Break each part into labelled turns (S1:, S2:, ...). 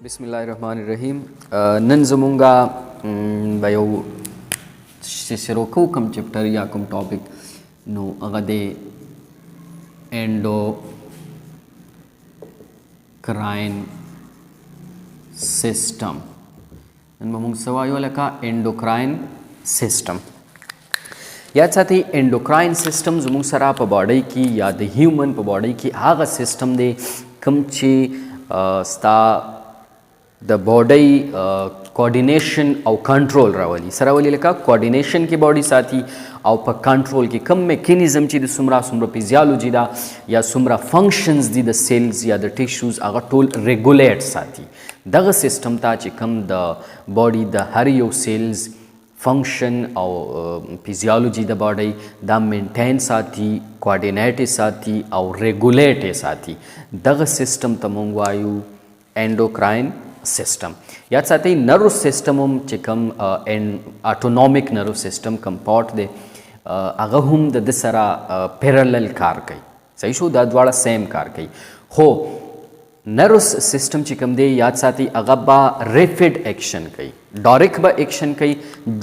S1: बिस्मिल्लाहिर्रहमानिर्रहीम नन ज़मूंगा बयो सिरो कम चैप्टर या कम टॉपिक नो अगदे एंडोक्राइन सिस्टम नन ममुंग सवायो लका एंडोक्राइन सिस्टम याद साथी एंडोक्राइन सिस्टम ज़मूंग सरा प बॉडी की या द ह्यूमन प बॉडी की आगा सिस्टम दे कम ची स्ता द बॉडी कोऑर्डिनेशन और कंट्रोल रावली सरावली लका कोऑर्डिनेशन की बॉडी साथी और प कंट्रोल की कम मैकेनिज्म ची द सुमरा फिजियोलॉजी दा या सुमरा फंक्शंस दी द सेल्स या द टिश्यूज आगा टोल रेगुलेट साथी दग सिस्टम ता ची कम द बॉडी द हर यो सेल्स फंक्शन और फिजियोलॉजी द बॉडी द मेंटेन साथी कोऑर्डिनेट साथी और रेगुलेट साथी दग सिस्टम तमंगवायु एंडोक्राइन सिस्टम याद साथ ही नर्व सिस्टम चिकम ऑटोनॉमिक नर्व सिस्टम कंपार्ट दे अगहुम द दसरा पैरेलल कार कई सही शो दादवाड़ा सेम कार कई हो नर्व सिस्टम चिकम दे याद साथ ही अगब्बा रैपिड एक्शन कई डॉरिक बा एक्शन कई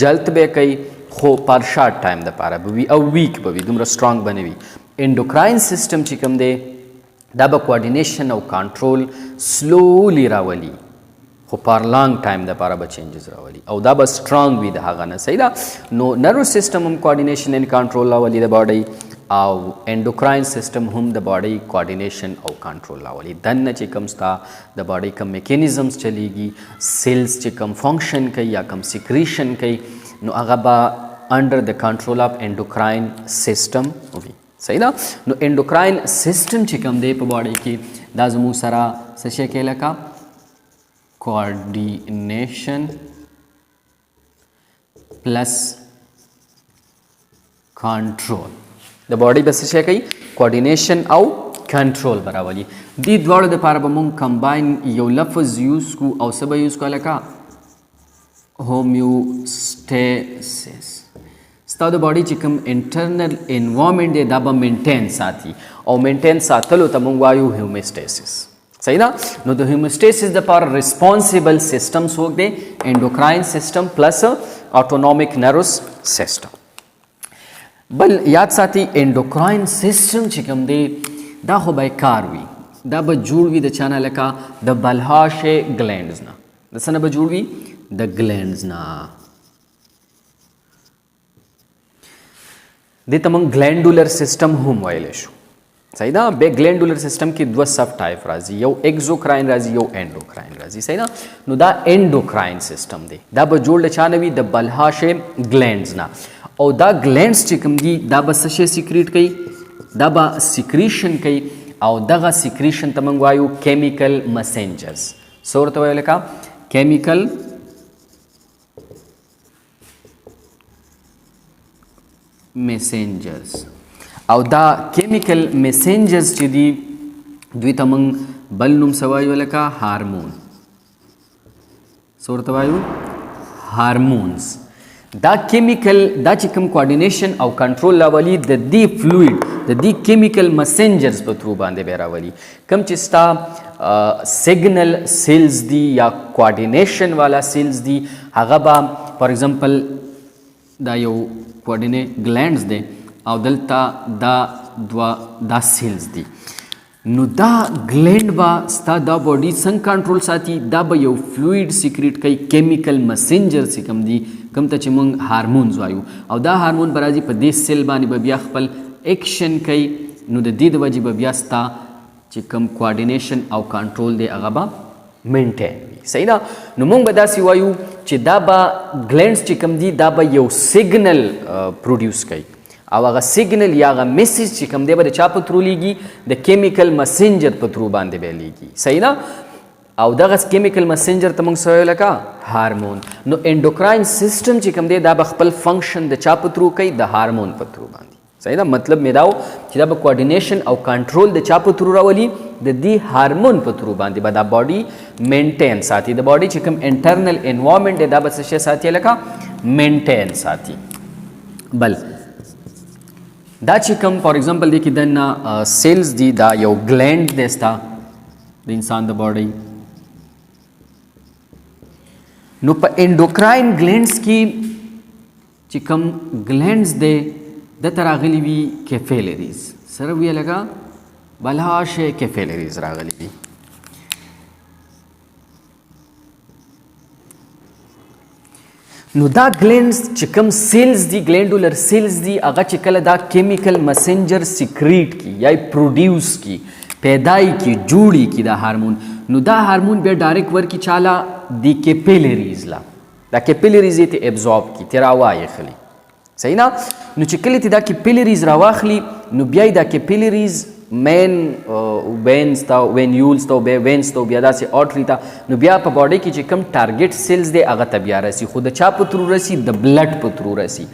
S1: जल्द बे कई हो पर शार्ट टाइम द पारा बवी अ वीक बवी दुमरा स्ट्रांग बनेवी एंडोक्राइन सिस्टम चिकम दे दाबा कोऑर्डिनेशन और कंट्रोल स्लोली रावली हो पर लॉन्ग टाइम द पारा चेंजेस रावली और दाबा स्ट्रांग भी दहागा ना सही दा नो नर्व सिस्टम हम कोऑर्डिनेशन एंड कंट्रोल रावली द बॉडी और एंडोक्राइन सिस्टम हम द बॉडी कोऑर्डिनेशन और कंट्रोल रावली दन चिकम स्ता द बॉडी कम मैकेनिज्म्स चलेगी सेल्स चिकम फंक्शन कई या कम सिक्रीशन कई नो अगबा under the control of endocrine system भी सही ना नो एंडोक्राइन सिस्टम चिकम दे प बॉडी की दाजमू सरा सशे के लका coordination plus control the body बस सशे कई कोऑर्डिनेशन और कंट्रोल बरावली दी द्वार द पारा बमुंग कंबाइन यो लफ्ज यूज को और सब यूज को लका होम्योस्टेसिस द बॉडी चिकम इंटरनल एनवायरमेंट दे दाबा मेंटेन साथी और मेंटेन साथलो तमंगवायु होम्योस्टेसिस सही ना नो द होम्योस्टेसिस द पार रिस्पॉन्सिबल सिस्टम्स हो गए endocrine system plus autonomic nervous system बल याद साथी एंडोक्राइन सिस्टम चिकम दे दा हो बाय कारवी दा बजूड़वी द चाना लका द बलहाशे ग्लैंड्स ना दसना बजूड़वी द ग्लैंड्स ना दे तमंग ग्लैंडुलर सिस्टम हम वायलेशु सही ना बे ग्लैंडुलर सिस्टम की दो सब टाइप राजी यो एक्सोक्राइन राजी यो एंडोक्राइन राजी सही ना नु दा एंडोक्राइन सिस्टम दे दा बजोड़ चानवी द बलहाशे ग्लैंड्स ना और दा ग्लैंड्स चिकम दी दा बसशे सीक्रेट कई दा बा सिक्रीशन कई और दगा सिक्रीशन तमंग वायु केमिकल मैसेंजर्स सोरत वाले का केमिकल मैसेंजर्स और द केमिकल मैसेंजर्स चिदी द्वितमंग बलनुम सवायु लका हार्मोन सोरतवायु हार्मोन्स द केमिकल द चिकम कोऑर्डिनेशन और कंट्रोल लावली द दी fluid the the chemical messengers पर थ्रू बांधे बेरावली कम चिस्ता सिग्नल सेल्स दी या कोऑर्डिनेशन वाला सेल्स दी हगबा फॉर एग्जांपल द यो कोऑर्डिनेट ग्लैंड्स दे और दलता दा सेल्स दी नु दा ग्लैंड बा स्ता दा बॉडी संग कंट्रोल साथी दा ब यो फ्लूइड सीक्रेट कई केमिकल मैसेंजर से कम दी कम त चिमंग हार्मोन्स वायु और दा हार्मोन बराजी प देश सेल बानी बबिया खपल एक्शन कई नु द दीद वजी बबिया स्ता चिकम कोऑर्डिनेशन और कंट्रोल दे अगबा मेंटेन सही ना नुमंग बदासी वायु चे दाबा ग्लैंड्स चिकम दी दाबा यो सिग्नल प्रोड्यूस कई और अगर सिग्नल या अगर मैसेज चिकम दे बदे चाप थ्रू लीगी द केमिकल मैसेंजर पर थ्रू बांधे बे लीगी सही ना और दगस केमिकल मैसेंजर तमंग सोयला का हार्मोन नो एंडोक्राइन सिस्टम चिकम दे दाबा खपल फंक्शन द चाप थ्रू कई द हार्मोन पर थ्रू बांधी सही ना मतलब मेदाओ चिदाबा कोऑर्डिनेशन और कंट्रोल द चाप थ्रू रावली द दी हार्मोन पर थ्रू बांधी बदा बॉडी मेंटेन साथी द बॉडी चिकम इंटरनल एनवायरमेंट दे दाबा से साथी लका मेंटेन साथी बल दा चिकम फॉर एग्जांपल देखी दन्ना सेल्स दी दा यो ग्लैंड देस्ता द इंसान द बॉडी नो په انډوکراین ګلینډز کې چې کوم ګلینډز دی دته راغلي وي کیفیلریز سره ویې لګه بلا شی کیفیلریز راغلي وي. نو دا ګلینډز چې کوم سیلز دي ګلینډولر سیلز دي هغه چې کله دا کیمیکل مسنجر سیکریټ کی یا پروډیوس کی پیدای کی جوړی کی دا هارمون نو دا هارمون بیا ډایرکټ ورکی چاله دی کیپیلریز لا دا کیپیلریز ته ابزورب کی تراوای خلی صحیح نه نو چې کله ته دا کیپیلریز راواخلی نو بیا دا کیپیلریز مین وینز تا وینیولز تا وینز تا بیا داسې آرټری تا نو بیا په باډي کې چې کم ټارګټ سیلز دی هغه ته بیا رسی خو د چا په ترو رسی د بلډ په ترو رسی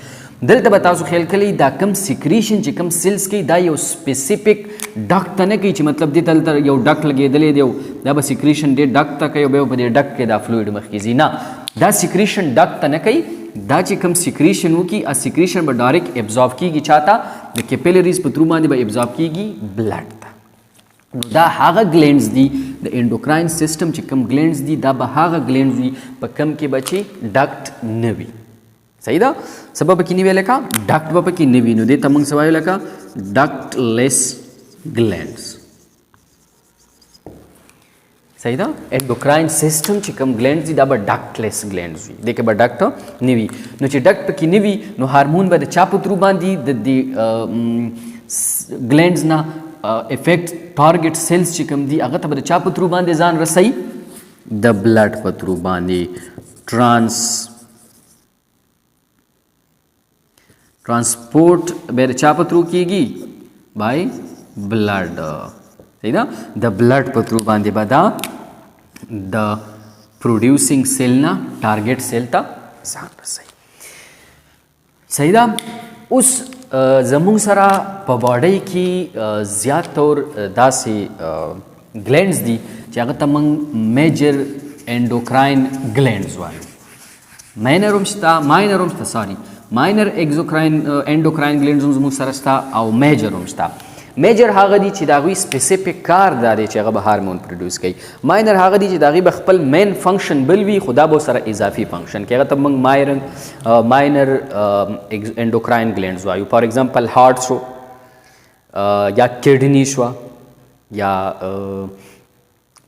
S1: دلته به تاسو خیال کړئ دا کم سیکریشن چې کم سیلز کوي دا یو سپیسیفیک ډک ته نه کوي چې مطلب دې دلته یو ډک لګېدلی دی دا به سیکریشن ډېر ډک ته کوي بیا په دې ډک کې دا فلویډ مخکې ځي نه دا سیکریشن ډک ته نه کوي دا چې کم سیکریشن وکړي سیکریشن به ډایرکټ ابزورب کیږي چاته د کیپیلریز په ترو باندې به ابزورب کیږي بلډ ته دا هغه ګلینډز دي د انډوکراین سیستم چې کم ګلینډز دي دا به هغه ګلینډز دي په کم کې به چې ډکټ نه وي صحیح ده سبب کې نیوي لکه ډکټ به پکې نه وي نو دې ته موږ څه وایو لکه ډکټلیس ګلینډز صحیح ده انډوکراین سیستم چې کوم ګلینډز دي دا به ډکټلیس ګلینډز وي دې کې به ډکټ نه وي نو چې ډکټ پکې نه وي نو هارمون به د چا په ترو باندې د ګلینډز نه افیکټ ټارګټ سیلز چې کوم دي هغه ته به د چا په ترو باندې ځان رسوي د بلډ په ترو باندې ट्रांसपोर्ट बेर चा पत्रू कीगी बाय ब्लड सही ना द ब्लड पत्रू बांधे बदा द प्रोड्यूसिंग सेल ना टारगेट सेल ता सान रसई सही ना उस जमुंग सरा په باډي کې زیات تور داسې ګلینډز دي چې هغه ته موږ میجر انډوکراین ګلینډز وایو ماینر هم شته ماینر اګزوکراین انډوکراین ګلینډز هم زموږ سره شته او میجر هم شته میجر هغه دي چې د هغوی سپیسیفیک کار دا دی چې هغه به هارمون پروډیوس کوي ماینر هغه دي چې د هغوی به خپل مین فنکشن بل وي خو دا به سره اضافي فنکشن کوي هغه ته موږ ماینر انډوکراین ګلینډز وایو فار ایگزامپل هارټ شو یا کډنی شو یا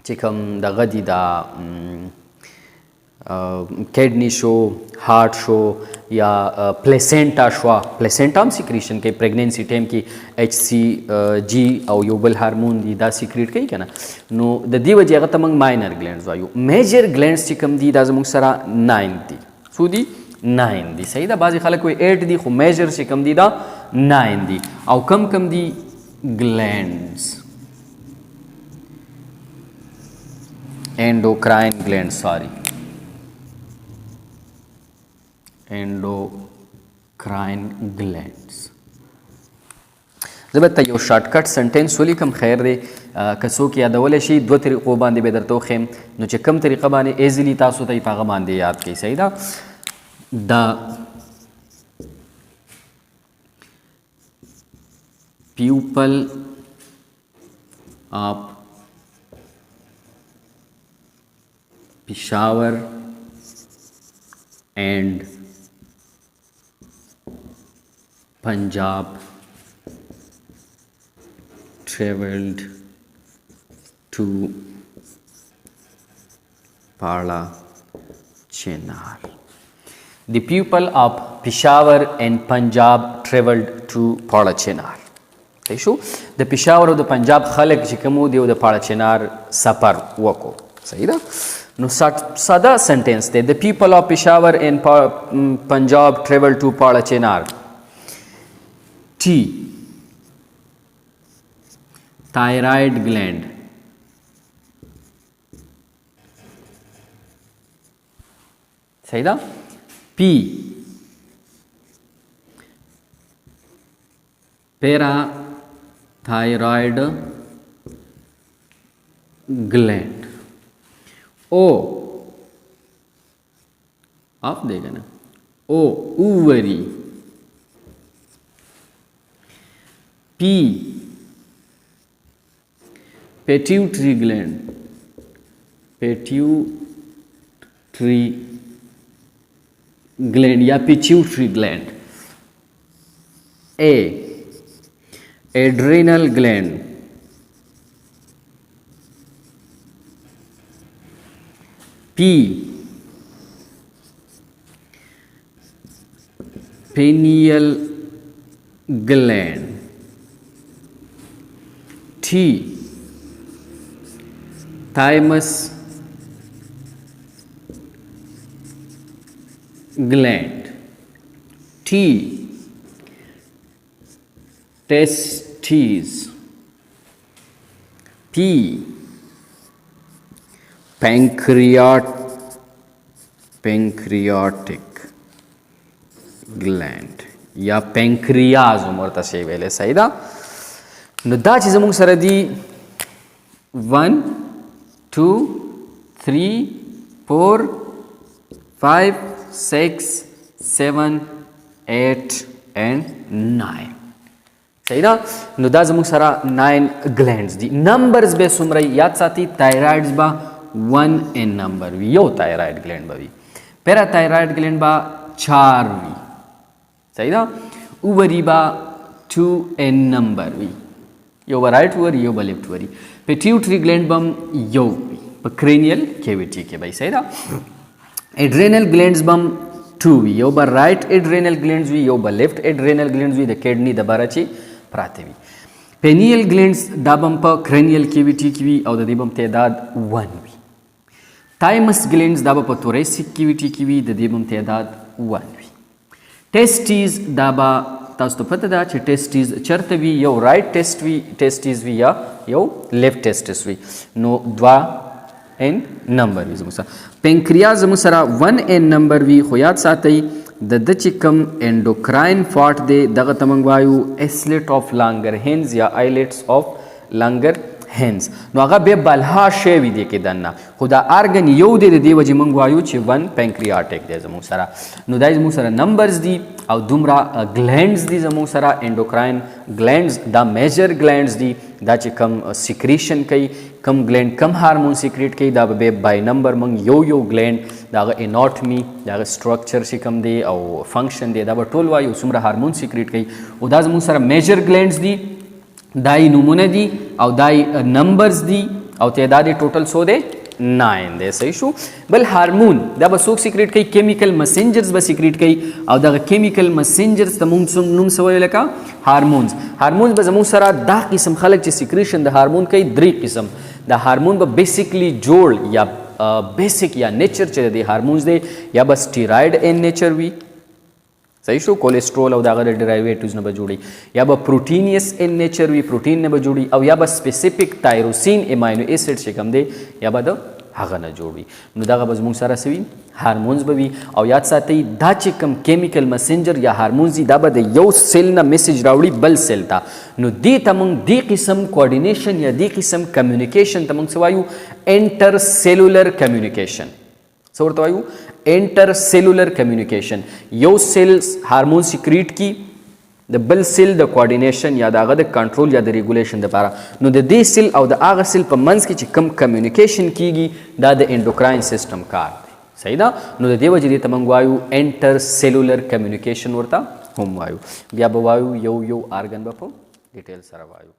S1: چې کوم دغه دي دا کډنی شو هارټ شو یا پلیسنټا شو پلیسنټا هم سیکریشن کوي پریګنینسي ټایم کې ایچ سی جی او یو بل هارمون دي دا سیکریټ کوي که نه نو د دې وجې هغه ته موږ ماینر ګلینډز وایو میجر ګلینډز چې کوم دي دا زموږ سره 9 دي څو دي 9 دي صحیح ده بعضې خلک وایي 8 دي خو میجر چې کوم دي دا 9 دي او کم دي ګلینډز endocrine glands endocrine glands زه به ته یو شارټکټ سنټینس ولیکم خیر دی که څوک یادولی شي دوه طریقو باندې به درته وښیم نو چې کوم طریقه باندې ایزیلی تاسو ته یې په هغه باندې یاد کړئ صحیح ده د pupil of Peshawar and Punjab traveled to Pala Chenar. The people of Peshawar and Punjab traveled to Pala Chenar. صحیح شو د پېښور او د پنجاب خلک چې کوم دی د پاړه چنار سفر وکړو صحیح ده نو ساده سنټینس دی د پیپل آف پېښور ان پنجاب ټریول ټو پاړه چنار ټي thyroid gland صحیح ده پی parathyroid gland ओ आप देगा ना ओ ओवरी पी पेट्यूटरी ग्लैंड पेट्यूटरी ग्लैंड या pituitary gland, ए adrenal gland, पी pineal gland, T thymus gland, T testes, P pancreatic gland या पेंक्रियाज उमर तसे वेले सही दा नो दा चीज मुंग सर दी 1 2 3 4 5 6 7 8 and 9 सही दा नो दा मुंग सरा 9 ग्लैंड्स दी नंबर्स बे सुमरई याद साथी थायराइड्स बा 1 इन नंबर वी यो थायराइड ग्लैंड बा वी पैरा थायराइड ग्लैंड बा 4 वी सही ना ओवरी बा 2 एन नंबर वी यो बा राइट ओवरी यो बा लेफ्ट ओवरी पिट्यूटरी ग्लैंड बम यो वी क्रेनियल कैविटी के भाई सही ना एड्रेनल ग्लैंड्स बम 2 वी यो बा राइट एड्रेनल ग्लैंड्स वी यो बा लेफ्ट एड्रेनल ग्लैंड्स वी द किडनी द बाराची प्राते वी पेनियल ग्लैंड्स दाबम प क्रेनियल कैविटी की वी और द दिबम तेदाद 1 वी थाइमस ग्लैंड्स दाबा प थोरेसिक कैविटी की वी द दिबम तेदाद 1 वी टेस्टीज दाबा तास तो पता दा चे टेस्टीज चरते वी यो राइट टेस्टीज वी या यो लेफ्ट टेस्टिस वी नो द्वा एन नंबर वी जमुसा पेंक्रियाज जमुसरा 1 एन नंबर वी खोयात साथई द दचिकम एंडोक्राइन फॉट दे दग तमंगवायु एस्लेट ऑफ लांगर हेंस या आइलेट्स ऑफ लांगर हेंस नो आगा बे बलहा शेवी दे के दन्ना खुदा आर्गन यो दे दे वजी मंगवायु चे 1 पेंक्रियाटिक दे जमु सरा नो दाइज मु सरा नंबर्स दी और दुमरा ग्लैंड्स दी जमु सरा एंडोक्राइन ग्लैंड्स द मेजर ग्लैंड्स दी दा चे कम सिक्रीशन कई कम ग्लैंड कम हार्मोन सिक्रेट कई दा बे बाय नंबर मंग यो ग्लैंड दा एनाटॉमी दा स्ट्रक्चर से कम दे और फंक्शन दे दा टोलवा यो सुमरा हार्मोन सिक्रेट कई उदा जमु सरा मेजर ग्लैंड्स दी दाई नमूने दी और दाई नंबर्स दी और तेदादी टोटल सो दे 9 दे सही शू बल हार्मोन दा बसोक सीक्रेट कई केमिकल मैसेंजर्स बस सीक्रेट कई और दा केमिकल मैसेंजर्स तमुम नुम सवय लका हार्मोन्स बजमु सरा दा किस्म खलक चे सीक्रेशन द हार्मोन कई द्री किस्म द हार्मोन ब बेसिकली जोड़ या बेसिक या नेचर चे दे हार्मोन्स दे या बस स्टेरॉइड इन नेचर वी सही शो कोलेस्ट्रॉल और दागर डेरिवेटिव्स ने बजूड़ी या बा प्रोटीनियस इन नेचर वी प्रोटीन ने बजूड़ी और या बा स्पेसिफिक टायरोसिन एमाइनो एसिड से कम दे या बा द हागा न जोड़ी नु दागा बजमुंग सारा सवी हार्मोन्स बवी और याद साथे दा चिकम केमिकल मैसेंजर या हार्मोन्स दी दाबा दे यो सेल ना मैसेज रावड़ी बल सेल ता नु दी तमंग दी किस्म कोऑर्डिनेशन या दी किस्म कम्युनिकेशन तमंग सवायु इंटर सेलुलर कम्युनिकेशन सोरतवायु इंटर सेलुलर कम्युनिकेशन यो सेल्स हार्मोन सिक्रीट की द बल सेल द कोऑर्डिनेशन या द कंट्रोल या द रेगुलेशन द पारा नो द दे सेल और द आगा सेल पर मंस की कम कम्युनिकेशन कीगी द एंडोक्राइन सिस्टम कार सही ना नो द देव जी तमंगवायु इंटर सेलुलर कम्युनिकेशन वर्ता होम वायु व्या बवायु यो आर्गन बपो डिटेल सरवायु